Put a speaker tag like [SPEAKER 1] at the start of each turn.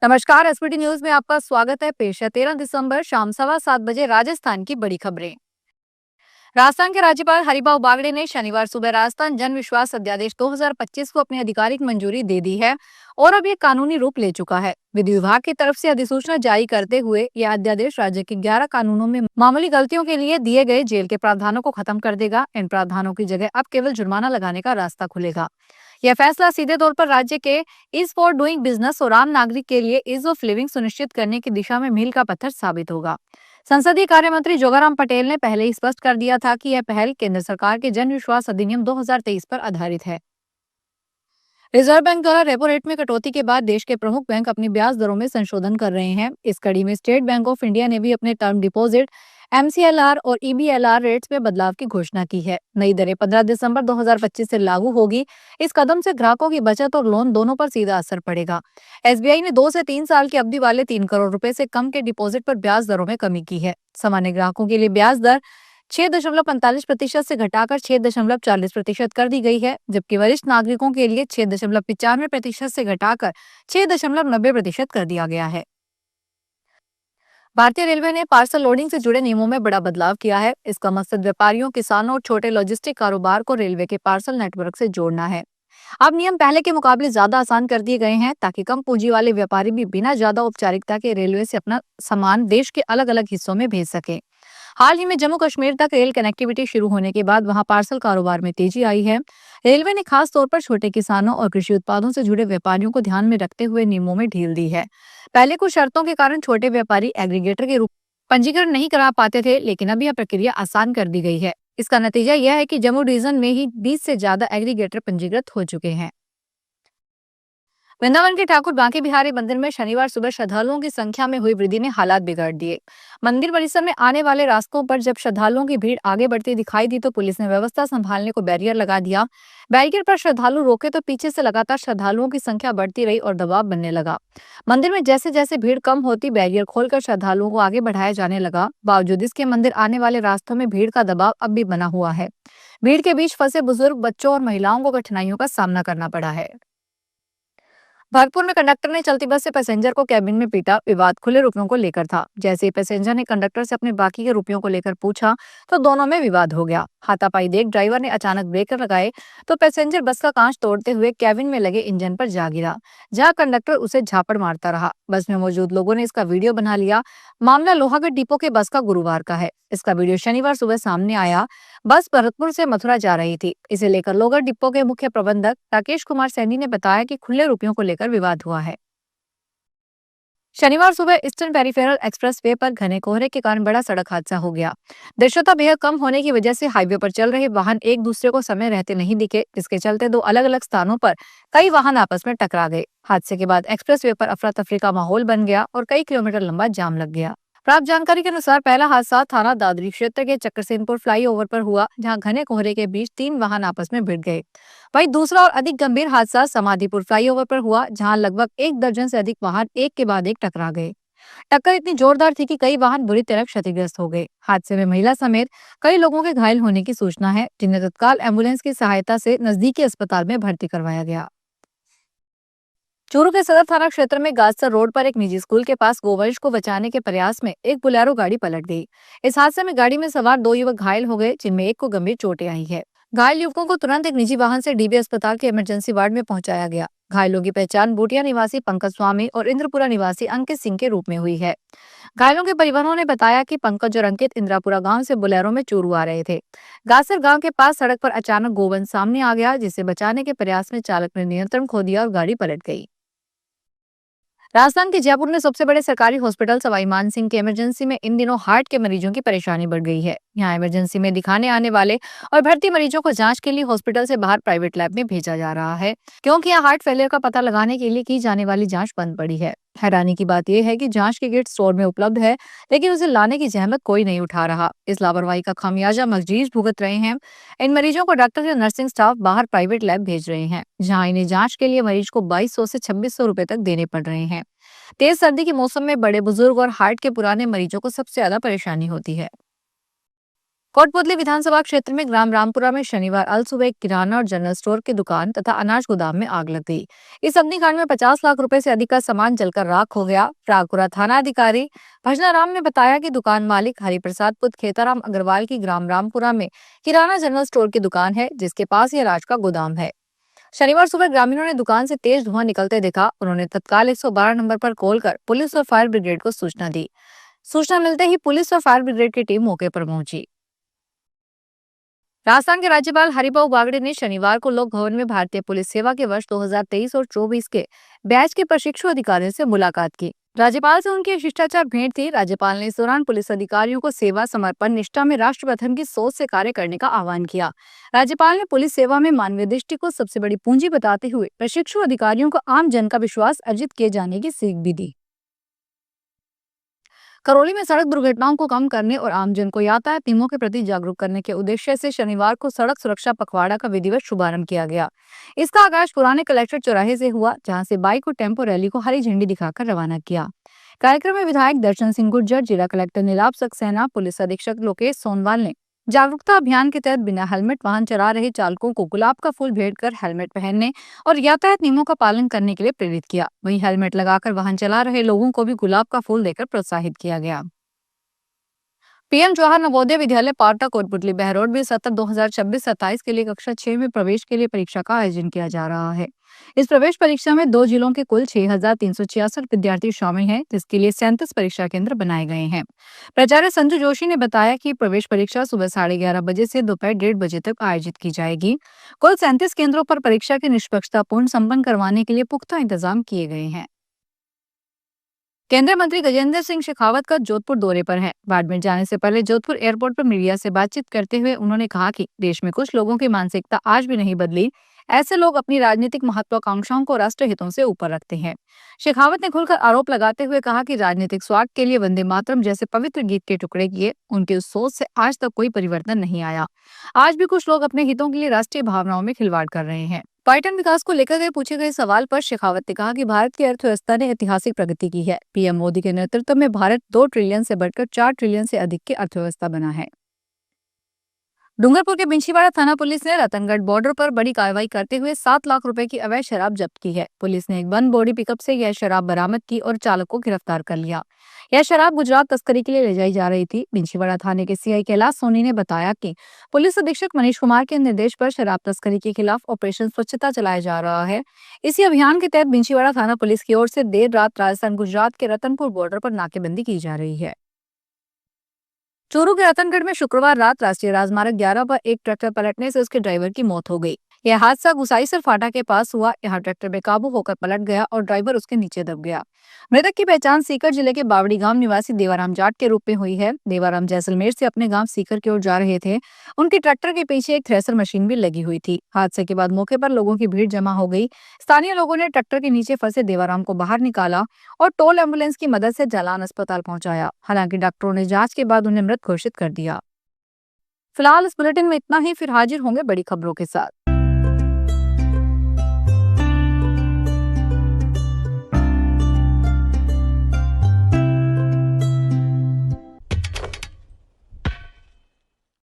[SPEAKER 1] नमस्कार, SPT news में आपका स्वागत है। पेश है 13 दिसंबर शाम 7:15 बजे राजस्थान की बड़ी खबरें। राजस्थान के राज्यपाल हरिभाऊ बागड़े ने शनिवार सुबह राजस्थान जन विश्वास अध्यादेश 2025 को अपनी आधिकारिक मंजूरी दे दी है और अब ये कानूनी रूप ले चुका है। विधि विभाग की तरफ से अधिसूचना जारी करते हुए यह अध्यादेश राज्य के 11 कानूनों में मामूली गलतियों के लिए दिए गए जेल के प्रावधानों को खत्म कर देगा। इन प्रावधानों की जगह अब केवल जुर्माना लगाने का रास्ता खुलेगा। यह फैसला सीधे तौर पर राज्य के इज फॉर डूइंग बिजनेस और आम नागरिक के लिए इज ऑफ लिविंग सुनिश्चित करने की दिशा में मील का पत्थर साबित होगा। संसदीय कार्य मंत्री जोगाराम पटेल ने पहले ही स्पष्ट कर दिया था कि यह पहल केंद्र सरकार के जन विश्वास अधिनियम 2023 पर आधारित है। रिजर्व बैंक द्वारा रेपो रेट में कटौती के बाद देश के प्रमुख बैंक अपनी ब्याज दरों में संशोधन कर रहे हैं। इस कड़ी में स्टेट बैंक ऑफ इंडिया ने भी अपने टर्म डिपॉजिट, एमसीएलआर और ईबीएलआर रेट्स में बदलाव की घोषणा की है। नई दरें 15 दिसंबर 2025 से लागू होगी। इस कदम से ग्राहकों की बचत और लोन दोनों पर सीधा असर पड़ेगा। एसबीआई ने 2 से 3 साल की अवधि वाले 3 करोड़ रुपए से कम के डिपॉजिट पर ब्याज दरों में कमी की है। सामान्य ग्राहकों के लिए ब्याज दर 6.45% से घटाकर 6.40% कर दी गई है, जबकि वरिष्ठ नागरिकों के लिए 6.95% से घटाकर 6.90% कर दिया गया है। भारतीय रेलवे ने पार्सल लोडिंग से जुड़े नियमों में बड़ा बदलाव किया है। इसका मकसद व्यापारियों, किसानों और छोटे लॉजिस्टिक कारोबार को रेलवे के पार्सल नेटवर्क से जोड़ना है। अब नियम पहले के मुकाबले ज्यादा आसान कर दिए गए हैं ताकि कम पूंजी वाले व्यापारी भी बिना ज्यादा औपचारिकता के रेलवे से अपना सामान देश के अलग अलग हिस्सों में भेज सके। हाल ही में जम्मू कश्मीर तक रेल कनेक्टिविटी शुरू होने के बाद वहां पार्सल कारोबार में तेजी आई है। रेलवे ने खास तौर पर छोटे किसानों और कृषि उत्पादों से जुड़े व्यापारियों को ध्यान में रखते हुए नियमों में ढील दी है। पहले कुछ शर्तों के कारण छोटे व्यापारी एग्रीगेटर के रूप पंजीकरण नहीं करा पाते थे, लेकिन अब यह प्रक्रिया आसान कर दी गई है। इसका नतीजा यह है कि जम्मू डिवीजन में ही 20 से ज्यादा एग्रीगेटर पंजीकृत हो चुके हैं। वृंदावन के ठाकुर बांके बिहारी मंदिर में शनिवार सुबह श्रद्धालुओं की संख्या में हुई वृद्धि ने हालात बिगाड़ दिए। मंदिर परिसर में आने वाले रास्तों पर जब श्रद्धालुओं की भीड़ आगे बढ़ती दिखाई दी तो पुलिस ने व्यवस्था संभालने को बैरियर लगा दिया। बैरियर पर श्रद्धालु रोके तो पीछे से लगातार श्रद्धालुओं की संख्या बढ़ती रही और दबाव बनने लगा। मंदिर में जैसे जैसे भीड़ कम होती बैरियर खोलकर श्रद्धालुओं को आगे बढ़ाया जाने लगा। बावजूद इसके मंदिर आने वाले रास्तों में भीड़ का दबाव अब भी बना हुआ है। भीड़ के बीच फंसे बुजुर्ग, बच्चों और महिलाओं को कठिनाइयों का सामना करना पड़ा है। भरतपुर में कंडक्टर ने चलती बस से पैसेंजर को कैबिन में पीटा। विवाद खुले रुपयों को लेकर था। जैसे ही पैसेंजर ने कंडक्टर से अपने बाकी के रुपयों को लेकर पूछा तो दोनों में विवाद हो गया। हाथापाई देख ड्राइवर ने अचानक ब्रेकर लगाए तो पैसेंजर बस का कांच तोड़ते हुए कैबिन में लगे इंजन पर जा गिरा, जहां कंडक्टर उसे झापड़ मारता रहा। बस में मौजूद लोगों ने इसका वीडियो बना लिया। मामला लोहागढ़ डिपो के बस का गुरुवार का है। इसका वीडियो शनिवार सुबह सामने आया। बस भरतपुर से मथुरा जा रही थी। इसे लेकर लोहागढ़ डिपो के मुख्य प्रबंधक राकेश कुमार सैनी ने बताया कि खुले रुपयों को लेकर विवाद हुआ है। शनिवार सुबह ईस्टर्न पेरिफेरल एक्सप्रेसवे पर घने कोहरे के कारण बड़ा सड़क हादसा हो गया। दृश्यता बेहद कम होने की वजह से हाईवे पर चल रहे वाहन एक दूसरे को समय रहते नहीं दिखे, जिसके चलते 2 अलग अलग स्थानों पर कई वाहन आपस में टकरा गए। हादसे के बाद एक्सप्रेसवे पर अफरा तफरी का माहौल बन गया और कई किलोमीटर लंबा जाम लग गया। प्राप्त जानकारी के अनुसार पहला हादसा थाना दादरी क्षेत्र के चक्रसेनपुर फ्लाईओवर पर हुआ, जहां घने कोहरे के बीच 3 वाहन आपस में भिड़ गए। वहीं दूसरा और अधिक गंभीर हादसा समाधीपुर फ्लाईओवर पर हुआ, जहां लगभग 1 दर्जन से अधिक वाहन एक के बाद एक टकरा गए। टक्कर इतनी जोरदार थी कि कई वाहन बुरी तरह क्षतिग्रस्त हो गए। हादसे में महिला समेत कई लोगों के घायल होने की सूचना है, जिन्हें तत्काल एम्बुलेंस की सहायता से नजदीकी अस्पताल में भर्ती करवाया गया। चूरू के सदर थाना क्षेत्र में गाजसर रोड पर एक निजी स्कूल के पास गोवंश को बचाने के प्रयास में एक बोलेरो गाड़ी पलट गई। इस हादसे में गाड़ी में सवार 2 युवक घायल हो गए, जिनमें एक को गंभीर चोटें आई है। घायल युवकों को तुरंत एक निजी वाहन से डीबी अस्पताल के इमरजेंसी वार्ड में पहुंचाया गया। घायलों की पहचान बूटिया निवासी पंकज स्वामी और इंद्रपुरा निवासी अंकित सिंह के रूप में हुई है। घायलों के परिवारों ने बताया कि पंकज और अंकित इंद्रापुरा गांव से बोलेरो में चूरू आ रहे थे। गासर गांव के पास सड़क पर अचानक गोवंश सामने आ गया, जिसे बचाने के प्रयास में चालक ने नियंत्रण खो दिया और गाड़ी पलट गई। राजस्थान के जयपुर में सबसे बड़े सरकारी हॉस्पिटल सवाई मानसिंह के इमरजेंसी में इन दिनों हार्ट के मरीजों की परेशानी बढ़ गई है। यहाँ इमरजेंसी में दिखाने आने वाले और भर्ती मरीजों को जांच के लिए हॉस्पिटल से बाहर प्राइवेट लैब में भेजा जा रहा है, क्योंकि यहाँ हार्ट फेलियर का पता लगाने के लिए की जाने वाली जांच बंद पड़ी है। हैरानी की बात यह है कि जांच की किट स्टोर में उपलब्ध है, लेकिन उसे लाने की जहमत कोई नहीं उठा रहा। इस लापरवाही का खामियाजा मरीज भुगत रहे हैं। इन मरीजों को डॉक्टर या नर्सिंग स्टाफ बाहर प्राइवेट लैब भेज रहे हैं, जहाँ इन्हें जांच के लिए मरीज को 2200 से 2600 रुपए तक देने पड़ रहे हैं। तेज सर्दी के मौसम में बड़े बुजुर्ग और हार्ट के पुराने मरीजों को सबसे ज्यादा परेशानी होती है। कोटपुतली विधानसभा क्षेत्र में ग्राम रामपुरा में शनिवार अल सुबह एक किराना और जनरल स्टोर की दुकान तथा अनाज गोदाम में आग लग गई। इस अग्निकांड में 50 लाख रुपए से अधिक का सामान जलकर राख हो गया। रागपुरा थाना अधिकारी भजनाराम ने बताया कि दुकान मालिक हरिप्रसाद पुत्र खेताराम अग्रवाल की ग्राम रामपुरा में किराना जनरल स्टोर की दुकान है, जिसके पास ही अनाज का गोदाम है। शनिवार सुबह ग्रामीणों ने दुकान से तेज धुआं निकलते देखा। उन्होंने तत्काल 112 नंबर पर कॉल कर पुलिस और फायर ब्रिगेड को सूचना दी। सूचना मिलते ही पुलिस और फायर ब्रिगेड की टीम मौके पर पहुंची। राजस्थान के राज्यपाल हरिभाऊ बागड़े ने शनिवार को लोक भवन में भारतीय पुलिस सेवा के वर्ष 2023 और 24 के बैच के प्रशिक्षु अधिकारियों से मुलाकात की। राज्यपाल से उनकी शिष्टाचार भेंट थी। राज्यपाल ने इस दौरान पुलिस अधिकारियों को सेवा, समर्पण, निष्ठा में राष्ट्र प्रथम की सोच से कार्य करने का आह्वान किया। राज्यपाल ने पुलिस सेवा में मानवीय दृष्टि को सबसे बड़ी पूंजी बताते हुए प्रशिक्षु अधिकारियों को आम जन का विश्वास अर्जित किए जाने की सीख भी दी। करौली में सड़क दुर्घटनाओं को कम करने और आमजन को यातायात नियमों के प्रति जागरूक करने के उद्देश्य से शनिवार को सड़क सुरक्षा पखवाड़ा का विधिवत शुभारंभ किया गया। इसका आगाज पुराने कलेक्ट्रेट चौराहे से हुआ, जहां से बाइक और टेम्पो रैली को हरी झंडी दिखाकर रवाना किया। कार्यक्रम में विधायक दर्शन सिंह गुर्जर, जिला कलेक्टर नीलाभ सक्सेना, पुलिस अधीक्षक लोकेश सोनवाल ने जागरूकता अभियान के तहत बिना हेलमेट वाहन चला रहे चालकों को गुलाब का फूल भेंट कर हेलमेट पहनने और यातायात नियमों का पालन करने के लिए प्रेरित किया। वहीं हेलमेट लगाकर वाहन चला रहे लोगों को भी गुलाब का फूल देकर प्रोत्साहित किया गया। पीएम जवाहर नवोदय विद्यालय पार्टा कोटपुतली बहरोड में सत्र 2026-27 के लिए कक्षा 6 में प्रवेश के लिए परीक्षा का आयोजन किया जा रहा है। इस प्रवेश परीक्षा में 2 जिलों के कुल 6,366 विद्यार्थी शामिल हैं, जिसके लिए 37 परीक्षा केंद्र बनाए गए हैं। प्राचार्य संजू जोशी ने बताया कि प्रवेश परीक्षा सुबह 11:30 बजे से दोपहर 1:30 बजे तक आयोजित की जाएगी। कुल 37 केंद्रों पर परीक्षा की निष्पक्षतापूर्ण संपन्न करवाने के लिए पुख्ता इंतजाम किए गए हैं। केंद्रीय मंत्री गजेंद्र सिंह शेखावत का जोधपुर दौरे पर है। बाड़मेर जाने से पहले जोधपुर एयरपोर्ट पर मीडिया से बातचीत करते हुए उन्होंने कहा कि देश में कुछ लोगों की मानसिकता आज भी नहीं बदली। ऐसे लोग अपनी राजनीतिक महत्वाकांक्षाओं को राष्ट्र हितों से ऊपर रखते हैं। शेखावत ने खुलकर आरोप लगाते हुए कहा कि राजनीतिक स्वार्थ के लिए वंदे मातरम जैसे पवित्र गीत के टुकड़े किए। उनकी उस सोच से आज तक कोई परिवर्तन नहीं आया। आज भी कुछ लोग अपने हितों के लिए राष्ट्रीय भावनाओं में खिलवाड़ कर रहे हैं। पर्यटन विकास को लेकर पूछे गए सवाल पर शेखावत ने कहा कि भारत की अर्थव्यवस्था ने ऐतिहासिक प्रगति की है। पीएम मोदी के नेतृत्व में भारत 2 ट्रिलियन से बढ़कर 4 ट्रिलियन से अधिक की अर्थव्यवस्था बना है। डूंगरपुर के बिंशीवाड़ा थाना पुलिस ने रतनगढ़ बॉर्डर पर बड़ी कार्रवाई करते हुए 7 लाख रुपए की अवैध शराब जब्त की है। पुलिस ने एक बंद बॉडी पिकअप से यह शराब बरामद की और चालक को गिरफ्तार कर लिया। यह शराब गुजरात तस्करी के लिए ले जाई जा रही थी। बिंशीवाड़ा थाने के सीआई कैलाश सोनी ने बताया कि पुलिस अधीक्षक मनीष कुमार के निर्देश पर शराब तस्करी के खिलाफ ऑपरेशन स्वच्छता चलाया जा रहा है। इसी अभियान के तहत बिंशीवाड़ा थाना पुलिस की ओर से देर रात राजस्थान गुजरात के रतनपुर बॉर्डर पर नाकेबंदी की जा रही है। चूरू के रतनगढ़ में शुक्रवार रात राष्ट्रीय राजमार्ग 11 पर एक ट्रैक्टर पलटने से उसके ड्राइवर की मौत हो गई। यह हादसा गुसाईसर फाटा के पास हुआ। यहाँ ट्रैक्टर बेकाबू होकर पलट गया और ड्राइवर उसके नीचे दब गया। मृतक की पहचान सीकर जिले के बावड़ी गांव निवासी देवाराम जाट के रूप में हुई है। देवाराम जैसलमेर से अपने गांव सीकर की ओर जा रहे थे। उनके ट्रैक्टर के पीछे एक थ्रेसर मशीन भी लगी हुई थी। हादसे के बाद मौके पर लोगों की भीड़ जमा हो गई। स्थानीय लोगों ने ट्रैक्टर के नीचे फंसे देवाराम को बाहर निकाला और टोल एम्बुलेंस की मदद से जालान अस्पताल पहुंचाया। हालांकि डॉक्टरों ने जांच के बाद उन्हें मृत घोषित कर दिया। फिलहाल इस बुलेटिन में इतना ही। फिर हाजिर होंगे बड़ी खबरों के साथ।